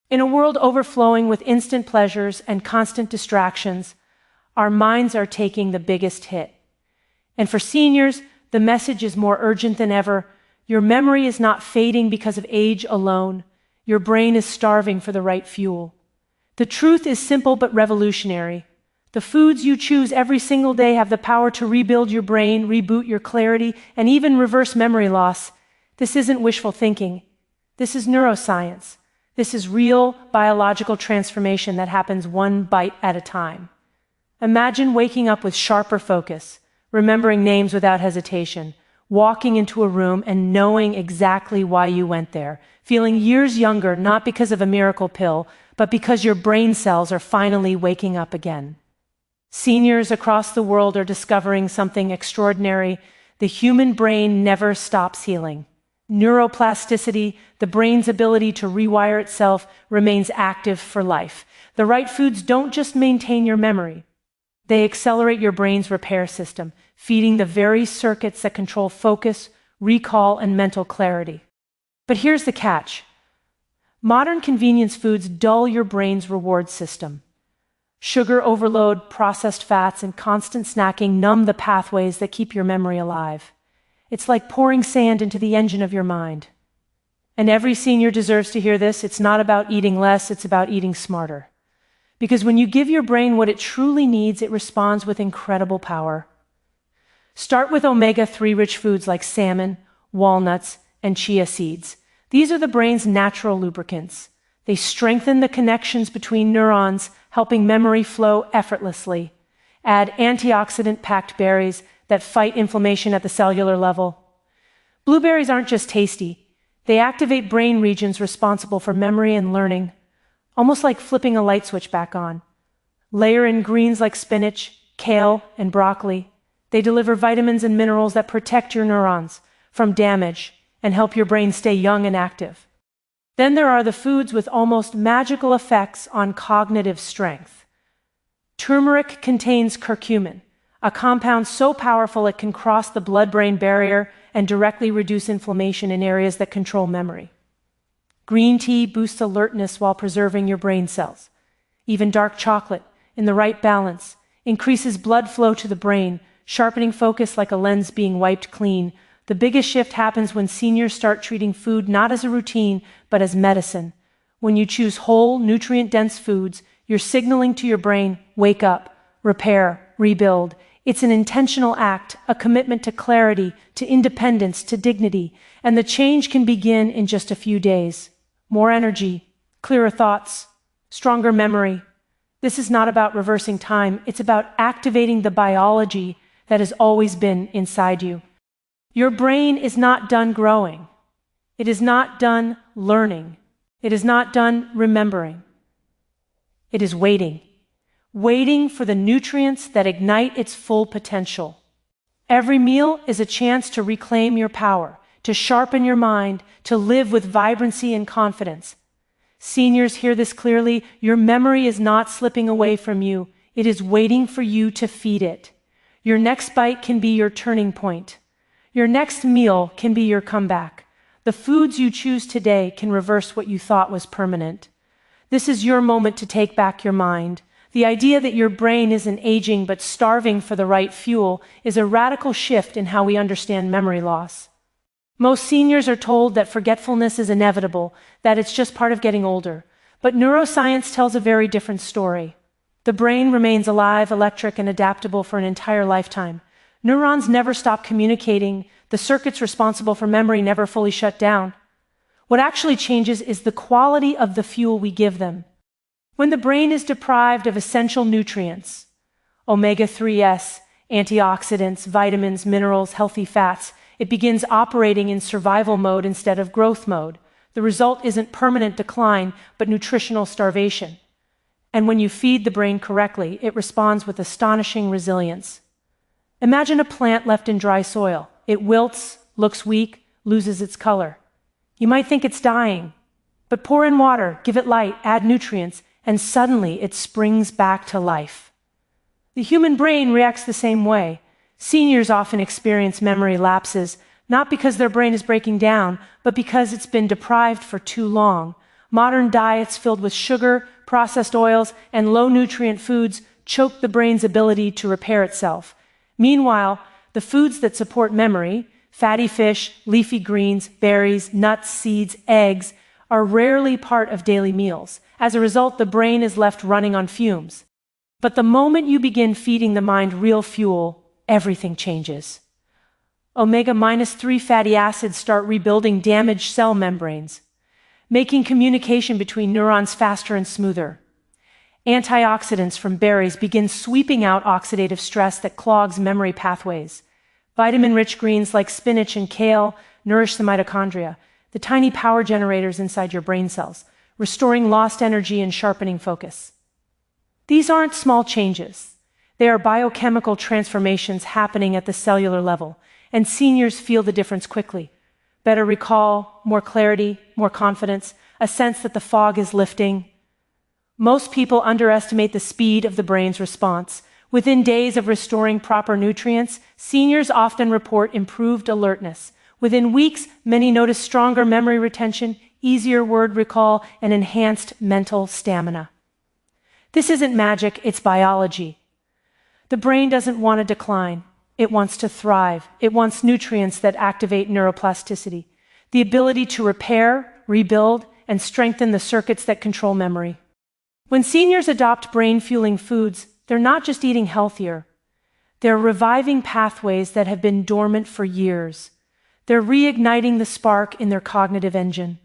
In a world overflowing with instant pleasures and constant distractions, our minds are taking the biggest hit. And for seniors, the message is more urgent than ever. Your memory is not fading because of age alone. Your brain is starving for the right fuel. The truth is simple but revolutionary. The foods you choose every single day have the power to rebuild your brain, reboot your clarity, and even reverse memory loss. This isn't wishful thinking. This is neuroscience. This is real biological transformation that happens one bite at a time. Imagine waking up with sharper focus, remembering names without hesitation, walking into a room and knowing exactly why you went there, feeling years younger not because of a miracle pill, but because your brain cells are finally waking up again. Seniors across the world are discovering something extraordinary. The human brain never stops healing. Neuroplasticity, the brain's ability to rewire itself, remains active for life. The right foods don't just maintain your memory. They accelerate your brain's repair system, feeding the very circuits that control focus, recall, and mental clarity. But here's the catch. Modern convenience foods dull your brain's reward system. Sugar overload, processed fats, and constant snacking numb the pathways that keep your memory alive. It's like pouring sand into the engine of your mind. And every senior deserves to hear this. It's not about eating less, it's about eating smarter. Because when you give your brain what it truly needs, it responds with incredible power. Start with omega-3 rich foods like salmon, walnuts, and chia seeds. These are the brain's natural lubricants. They strengthen the connections between neurons, helping memory flow effortlessly. Add antioxidant-packed berries that fight inflammation at the cellular level. Blueberries aren't just tasty. They activate brain regions responsible for memory and learning, almost like flipping a light switch back on. Layer in greens like spinach, kale, and broccoli. They deliver vitamins and minerals that protect your neurons from damage and help your brain stay young and active. Then there are the foods with almost magical effects on cognitive strength. Turmeric contains curcumin, a compound so powerful it can cross the blood-brain barrier and directly reduce inflammation in areas that control memory. Green tea boosts alertness while preserving your brain cells. Even dark chocolate, in the right balance, increases blood flow to the brain, sharpening focus like a lens being wiped clean. The biggest shift happens when seniors start treating food not as a routine, but as medicine. When you choose whole, nutrient-dense foods, you're signaling to your brain, wake up, repair, rebuild. It's an intentional act, a commitment to clarity, to independence, to dignity, and the change can begin in just a few days. More energy, clearer thoughts, stronger memory. This is not about reversing time, it's about activating the biology that has always been inside you. Your brain is not done growing. It is not done learning. It is not done remembering. It is waiting. Waiting for the nutrients that ignite its full potential. Every meal is a chance to reclaim your power, to sharpen your mind, to live with vibrancy and confidence. Seniors, hear this clearly. Your memory is not slipping away from you. It is waiting for you to feed it. Your next bite can be your turning point. Your next meal can be your comeback. The foods you choose today can reverse what you thought was permanent. This is your moment to take back your mind. The idea that your brain isn't aging but starving for the right fuel is a radical shift in how we understand memory loss. Most seniors are told that forgetfulness is inevitable, that it's just part of getting older. But neuroscience tells a very different story. The brain remains alive, electric, and adaptable for an entire lifetime. Neurons never stop communicating. The circuits responsible for memory never fully shut down. What actually changes is the quality of the fuel we give them. When the brain is deprived of essential nutrients, omega-3s, antioxidants, vitamins, minerals, healthy fats, it begins operating in survival mode instead of growth mode. The result isn't permanent decline, but nutritional starvation. And when you feed the brain correctly, it responds with astonishing resilience. Imagine a plant left in dry soil. It wilts, looks weak, loses its color. You might think it's dying, but pour in water, give it light, add nutrients, and suddenly it springs back to life. The human brain reacts the same way. Seniors often experience memory lapses, not because their brain is breaking down, but because it's been deprived for too long. Modern diets filled with sugar, processed oils, and low-nutrient foods choke the brain's ability to repair itself. Meanwhile, the foods that support memory, fatty fish, leafy greens, berries, nuts, seeds, eggs, are rarely part of daily meals. As a result, the brain is left running on fumes. But the moment you begin feeding the mind real fuel, everything changes. Omega-3 fatty acids start rebuilding damaged cell membranes, making communication between neurons faster and smoother. Antioxidants from berries begin sweeping out oxidative stress that clogs memory pathways. Vitamin-rich greens like spinach and kale nourish the mitochondria, the tiny power generators inside your brain cells, restoring lost energy and sharpening focus. These aren't small changes. They are biochemical transformations happening at the cellular level, and seniors feel the difference quickly. Better recall, more clarity, more confidence, a sense that the fog is lifting. Most people underestimate the speed of the brain's response. Within days of restoring proper nutrients, seniors often report improved alertness. Within weeks, many notice stronger memory retention, easier word recall, and enhanced mental stamina. This isn't magic, it's biology. The brain doesn't want to decline. It wants to thrive. It wants nutrients that activate neuroplasticity, the ability to repair, rebuild, and strengthen the circuits that control memory. When seniors adopt brain-fueling foods, they're not just eating healthier. They're reviving pathways that have been dormant for years. They're reigniting the spark in their cognitive engine.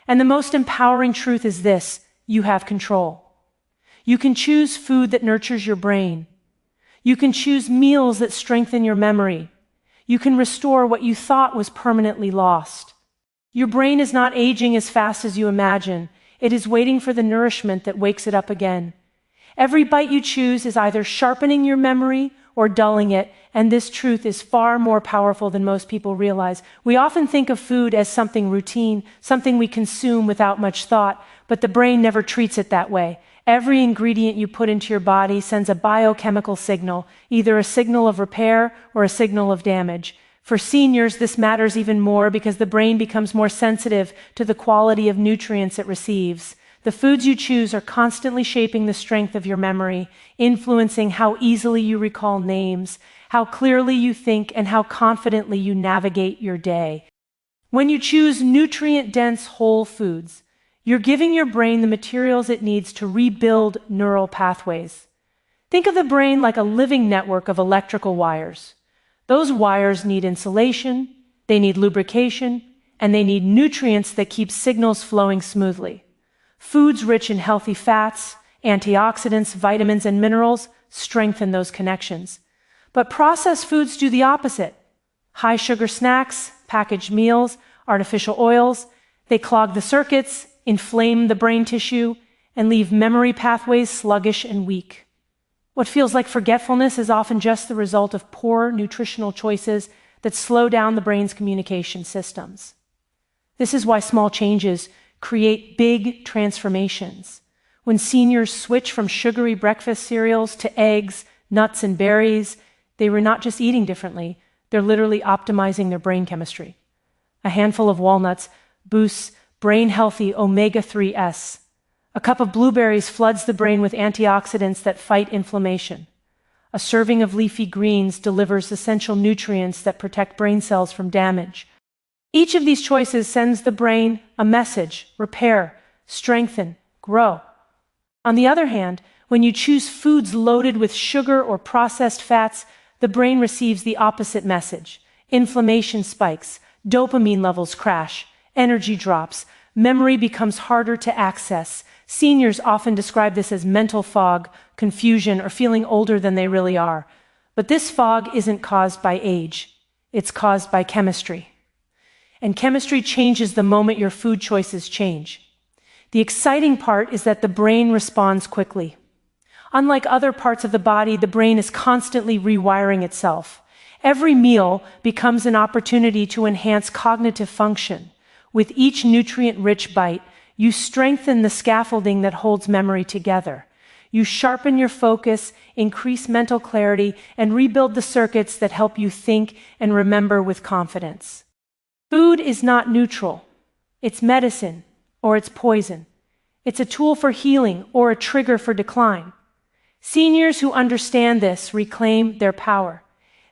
And the most empowering truth is this: you have control. You can choose food that nurtures your brain. You can choose meals that strengthen your memory. You can restore what you thought was permanently lost. Your brain is not aging as fast as you imagine. It is waiting for the nourishment that wakes it up again. Every bite you choose is either sharpening your memory or dulling it, and this truth is far more powerful than most people realize. We often think of food as something routine, something we consume without much thought, but the brain never treats it that way. Every ingredient you put into your body sends a biochemical signal, either a signal of repair or a signal of damage. For seniors, this matters even more because the brain becomes more sensitive to the quality of nutrients it receives. The foods you choose are constantly shaping the strength of your memory, influencing how easily you recall names, how clearly you think, and how confidently you navigate your day. When you choose nutrient-dense whole foods, you're giving your brain the materials it needs to rebuild neural pathways. Think of the brain like a living network of electrical wires. Those wires need insulation, they need lubrication, and they need nutrients that keep signals flowing smoothly. Foods rich in healthy fats, antioxidants, vitamins, and minerals strengthen those connections. But processed foods do the opposite. High sugar snacks, packaged meals, artificial oils, they clog the circuits, inflame the brain tissue, and leave memory pathways sluggish and weak. What feels like forgetfulness is often just the result of poor nutritional choices that slow down the brain's communication systems. This is why small changes create big transformations. When seniors switch from sugary breakfast cereals to eggs, nuts, and berries, they were not just eating differently, they're literally optimizing their brain chemistry. A handful of walnuts boosts brain-healthy omega-3s. A cup of blueberries floods the brain with antioxidants that fight inflammation. A serving of leafy greens delivers essential nutrients that protect brain cells from damage. Each of these choices sends the brain a message: repair, strengthen, grow. On the other hand, when you choose foods loaded with sugar or processed fats, the brain receives the opposite message. Inflammation spikes, dopamine levels crash, energy drops, memory becomes harder to access. Seniors often describe this as mental fog, confusion, or feeling older than they really are. But this fog isn't caused by age. It's caused by chemistry. And chemistry changes the moment your food choices change. The exciting part is that the brain responds quickly. Unlike other parts of the body, the brain is constantly rewiring itself. Every meal becomes an opportunity to enhance cognitive function. With each nutrient-rich bite, you strengthen the scaffolding that holds memory together. You sharpen your focus, increase mental clarity, and rebuild the circuits that help you think and remember with confidence. Food is not neutral. It's medicine, or it's poison. It's a tool for healing or a trigger for decline. Seniors who understand this reclaim their power.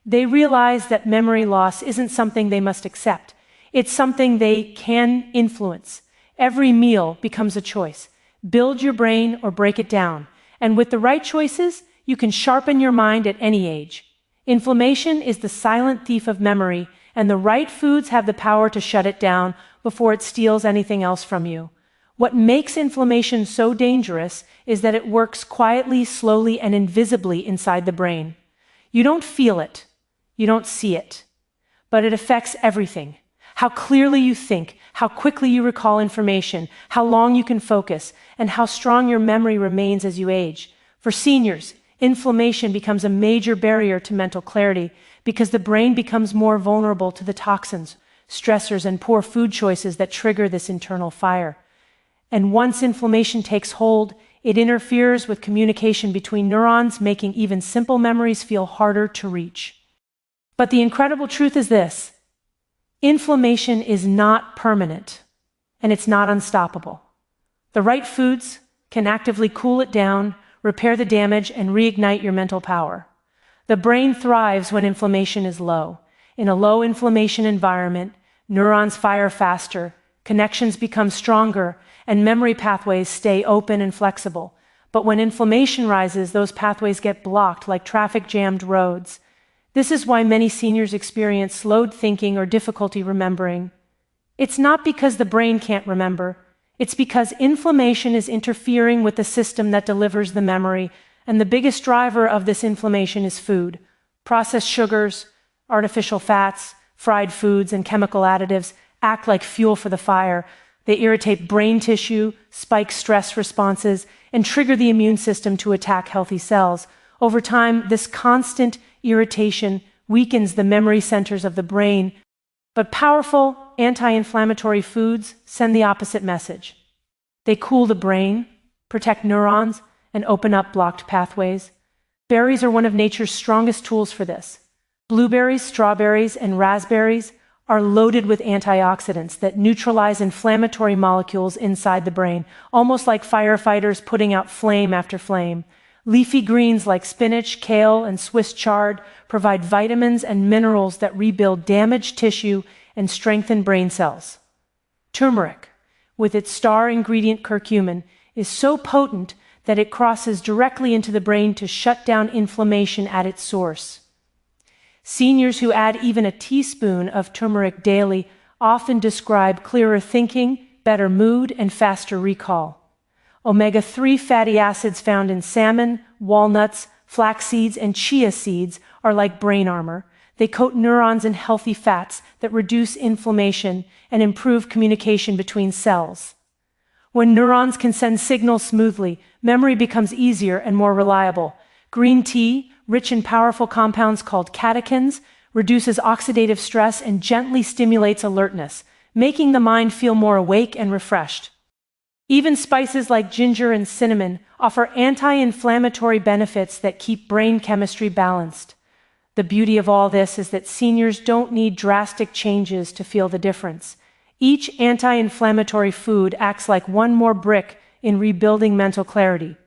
They realize that memory loss isn't something they must accept. It's something they can influence. Every meal becomes a choice. Build your brain or break it down. And with the right choices, you can sharpen your mind at any age. Inflammation is the silent thief of memory, and the right foods have the power to shut it down before it steals anything else from you. What makes inflammation so dangerous is that it works quietly, slowly, and invisibly inside the brain. You don't feel it. You don't see it. But it affects everything. How clearly you think, how quickly you recall information, how long you can focus, and how strong your memory remains as you age. For seniors, inflammation becomes a major barrier to mental clarity because the brain becomes more vulnerable to the toxins, stressors, and poor food choices that trigger this internal fire. And once inflammation takes hold, it interferes with communication between neurons, making even simple memories feel harder to reach. But the incredible truth is this: inflammation is not permanent, and it's not unstoppable. The right foods can actively cool it down, repair the damage, and reignite your mental power. The brain thrives when inflammation is low. In a low inflammation environment, neurons fire faster, connections become stronger, and memory pathways stay open and flexible. But when inflammation rises, those pathways get blocked like traffic-jammed roads. This is why many seniors experience slowed thinking or difficulty remembering. It's not because the brain can't remember. It's because inflammation is interfering with the system that delivers the memory, and the biggest driver of this inflammation is food. Processed sugars, artificial fats, fried foods, and chemical additives act like fuel for the fire. They irritate brain tissue, spike stress responses, and trigger the immune system to attack healthy cells. Over time, this constant irritation weakens the memory centers of the brain, but powerful anti-inflammatory foods send the opposite message. They cool the brain, protect neurons, and open up blocked pathways. Berries are one of nature's strongest tools for this. Blueberries, strawberries, and raspberries are loaded with antioxidants that neutralize inflammatory molecules inside the brain, almost like firefighters putting out flame after flame. Leafy greens like spinach, kale, and Swiss chard provide vitamins and minerals that rebuild damaged tissue and strengthen brain cells. Turmeric, with its star ingredient curcumin, is so potent that it crosses directly into the brain to shut down inflammation at its source. Seniors who add even a teaspoon of turmeric daily often describe clearer thinking, better mood, and faster recall. Omega-3 fatty acids found in salmon, walnuts, flax seeds, and chia seeds are like brain armor. They coat neurons in healthy fats that reduce inflammation and improve communication between cells. When neurons can send signals smoothly, memory becomes easier and more reliable. Green tea, rich in powerful compounds called catechins, reduces oxidative stress and gently stimulates alertness, making the mind feel more awake and refreshed. Even spices like ginger and cinnamon offer anti-inflammatory benefits that keep brain chemistry balanced. The beauty of all this is that seniors don't need drastic changes to feel the difference. Each anti-inflammatory food acts like one more brick in rebuilding mental clarity.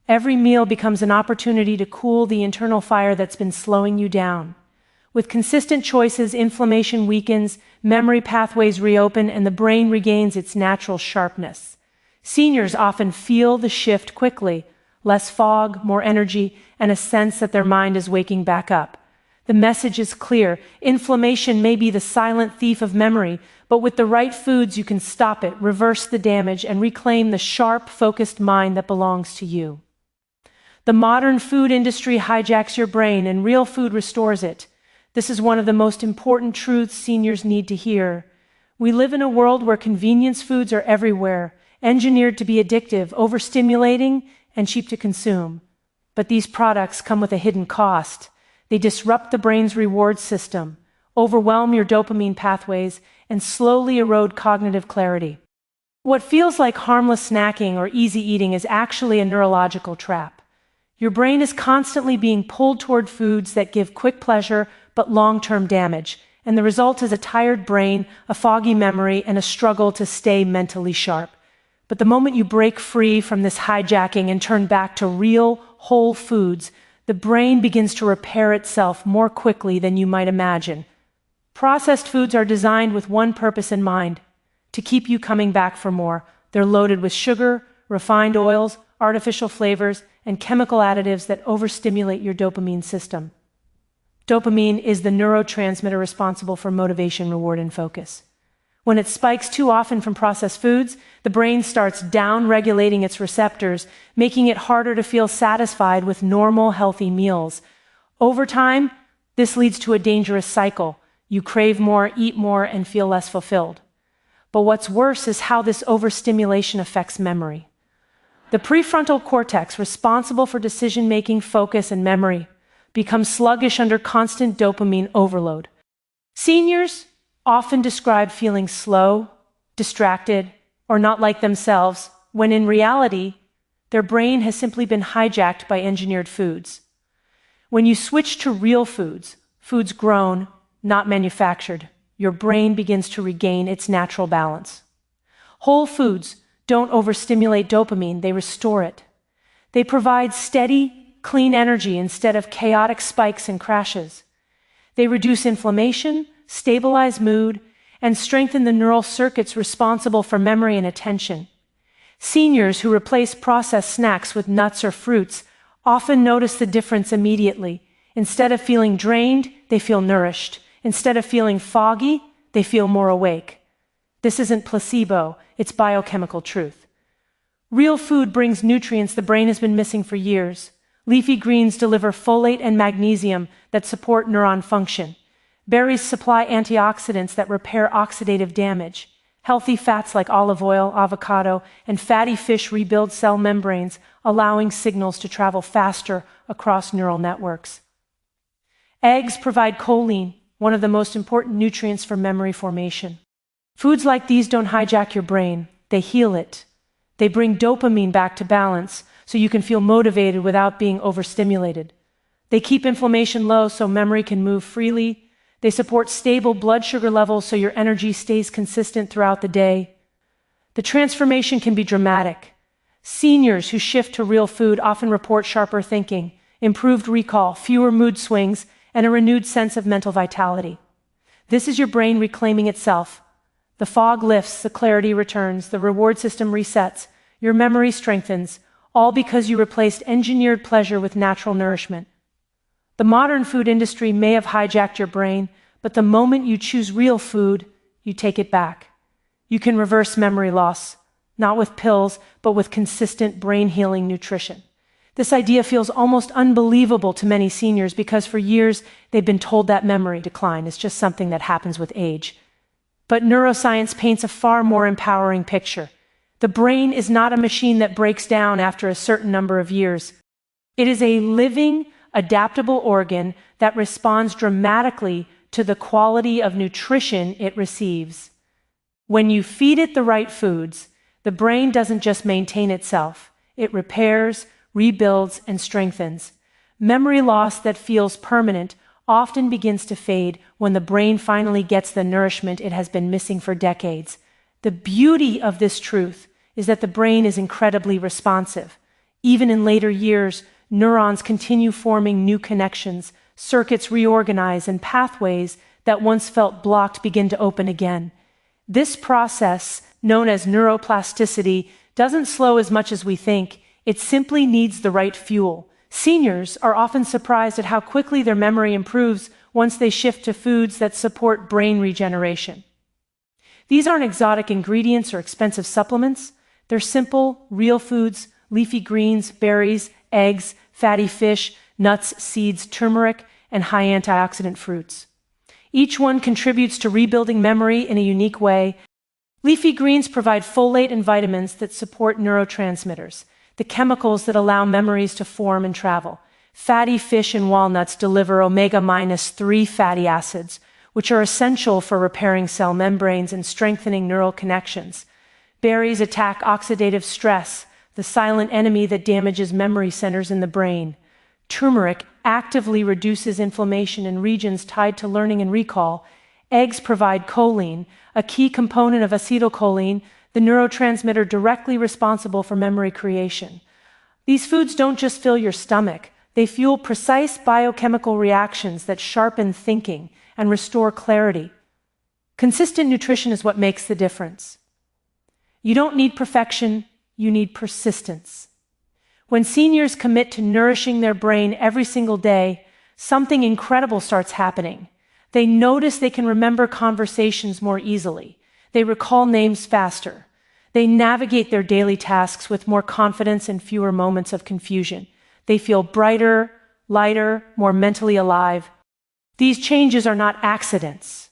Every meal becomes an opportunity to cool the internal fire that's been slowing you down. With consistent choices, inflammation weakens, memory pathways reopen, and the brain regains its natural sharpness. Seniors often feel the shift quickly, less fog, more energy, and a sense that their mind is waking back up. The message is clear: inflammation may be the silent thief of memory, but with the right foods you can stop it, reverse the damage, and reclaim the sharp, focused mind that belongs to you. The modern food industry hijacks your brain, and real food restores it. This is one of the most important truths seniors need to hear. We live in a world where convenience foods are everywhere, engineered to be addictive, overstimulating, and cheap to consume. But these products come with a hidden cost. They disrupt the brain's reward system, overwhelm your dopamine pathways, and slowly erode cognitive clarity. What feels like harmless snacking or easy eating is actually a neurological trap. Your brain is constantly being pulled toward foods that give quick pleasure but long-term damage, and the result is a tired brain, a foggy memory, and a struggle to stay mentally sharp. But the moment you break free from this hijacking and turn back to real, whole foods, the brain begins to repair itself more quickly than you might imagine. Processed foods are designed with one purpose in mind: to keep you coming back for more. They're loaded with sugar, refined oils, artificial flavors, and chemical additives that overstimulate your dopamine system. Dopamine is the neurotransmitter responsible for motivation, reward, and focus. When it spikes too often from processed foods, the brain starts down-regulating its receptors, making it harder to feel satisfied with normal, healthy meals. Over time, this leads to a dangerous cycle. You crave more, eat more, and feel less fulfilled. But what's worse is how this overstimulation affects memory. The prefrontal cortex, responsible for decision-making, focus, and memory, becomes sluggish under constant dopamine overload. Seniors often describe feeling slow, distracted, or not like themselves, when in reality, their brain has simply been hijacked by engineered foods. When you switch to real foods, foods grown, not manufactured, your brain begins to regain its natural balance. Whole foods don't overstimulate dopamine, they restore it. They provide steady, clean energy instead of chaotic spikes and crashes. They reduce inflammation, stabilize mood, and strengthen the neural circuits responsible for memory and attention. Seniors who replace processed snacks with nuts or fruits often notice the difference immediately. Instead of feeling drained, they feel nourished. Instead of feeling foggy, they feel more awake. This isn't placebo, it's biochemical truth. Real food brings nutrients the brain has been missing for years. Leafy greens deliver folate and magnesium that support neuron function. Berries supply antioxidants that repair oxidative damage. Healthy fats like olive oil, avocado, and fatty fish rebuild cell membranes, allowing signals to travel faster across neural networks. Eggs provide choline, one of the most important nutrients for memory formation. Foods like these don't hijack your brain, they heal it. They bring dopamine back to balance so you can feel motivated without being overstimulated. They keep inflammation low so memory can move freely. They support stable blood sugar levels so your energy stays consistent throughout the day. The transformation can be dramatic. Seniors who shift to real food often report sharper thinking, improved recall, fewer mood swings, and a renewed sense of mental vitality. This is your brain reclaiming itself. The fog lifts, the clarity returns, the reward system resets, your memory strengthens, all because you replaced engineered pleasure with natural nourishment. The modern food industry may have hijacked your brain, but the moment you choose real food, you take it back. You can reverse memory loss, not with pills, but with consistent brain-healing nutrition. This idea feels almost unbelievable to many seniors because for years they've been told that memory decline is just something that happens with age. But neuroscience paints a far more empowering picture. The brain is not a machine that breaks down after a certain number of years. It is a living, adaptable organ that responds dramatically to the quality of nutrition it receives. When you feed it the right foods, the brain doesn't just maintain itself, it repairs, rebuilds, and strengthens. Memory loss that feels permanent often begins to fade when the brain finally gets the nourishment it has been missing for decades. The beauty of this truth is that the brain is incredibly responsive. Even in later years, neurons continue forming new connections, circuits reorganize, and pathways that once felt blocked begin to open again. This process, known as neuroplasticity, doesn't slow as much as we think. It simply needs the right fuel. Seniors are often surprised at how quickly their memory improves once they shift to foods that support brain regeneration. These aren't exotic ingredients or expensive supplements. They're simple, real foods, leafy greens, berries, eggs, fatty fish, nuts, seeds, turmeric, and high antioxidant fruits. Each one contributes to rebuilding memory in a unique way. Leafy greens provide folate and vitamins that support neurotransmitters, the chemicals that allow memories to form and travel. Fatty fish and walnuts deliver omega-3 fatty acids, which are essential for repairing cell membranes and strengthening neural connections. Berries attack oxidative stress, the silent enemy that damages memory centers in the brain. Turmeric actively reduces inflammation in regions tied to learning and recall. Eggs provide choline, a key component of acetylcholine the neurotransmitter directly responsible for memory creation. These foods don't just fill your stomach, they fuel precise biochemical reactions that sharpen thinking and restore clarity. Consistent nutrition is what makes the difference. You don't need perfection, you need persistence. When seniors commit to nourishing their brain every single day, something incredible starts happening. They notice they can remember conversations more easily. They recall names faster. They navigate their daily tasks with more confidence and fewer moments of confusion. They feel brighter, lighter, more mentally alive. These changes are not accidents.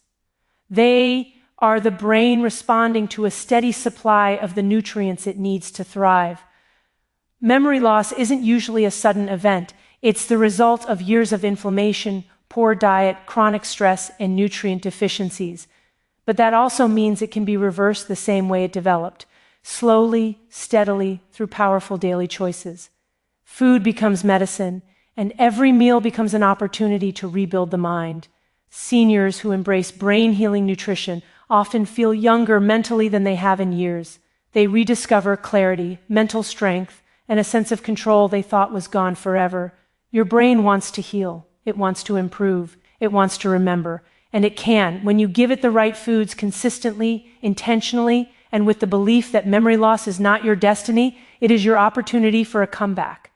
They are the brain responding to a steady supply of the nutrients it needs to thrive. Memory loss isn't usually a sudden event. It's the result of years of inflammation, poor diet, chronic stress, and nutrient deficiencies. But that also means it can be reversed the same way it developed, slowly, steadily, through powerful daily choices. Food becomes medicine, and every meal becomes an opportunity to rebuild the mind. Seniors who embrace brain-healing nutrition often feel younger mentally than they have in years. They rediscover clarity, mental strength, and a sense of control they thought was gone forever. Your brain wants to heal. It wants to improve. It wants to remember. And it can, when you give it the right foods consistently, intentionally, and with the belief that memory loss is not your destiny, it is your opportunity for a comeback.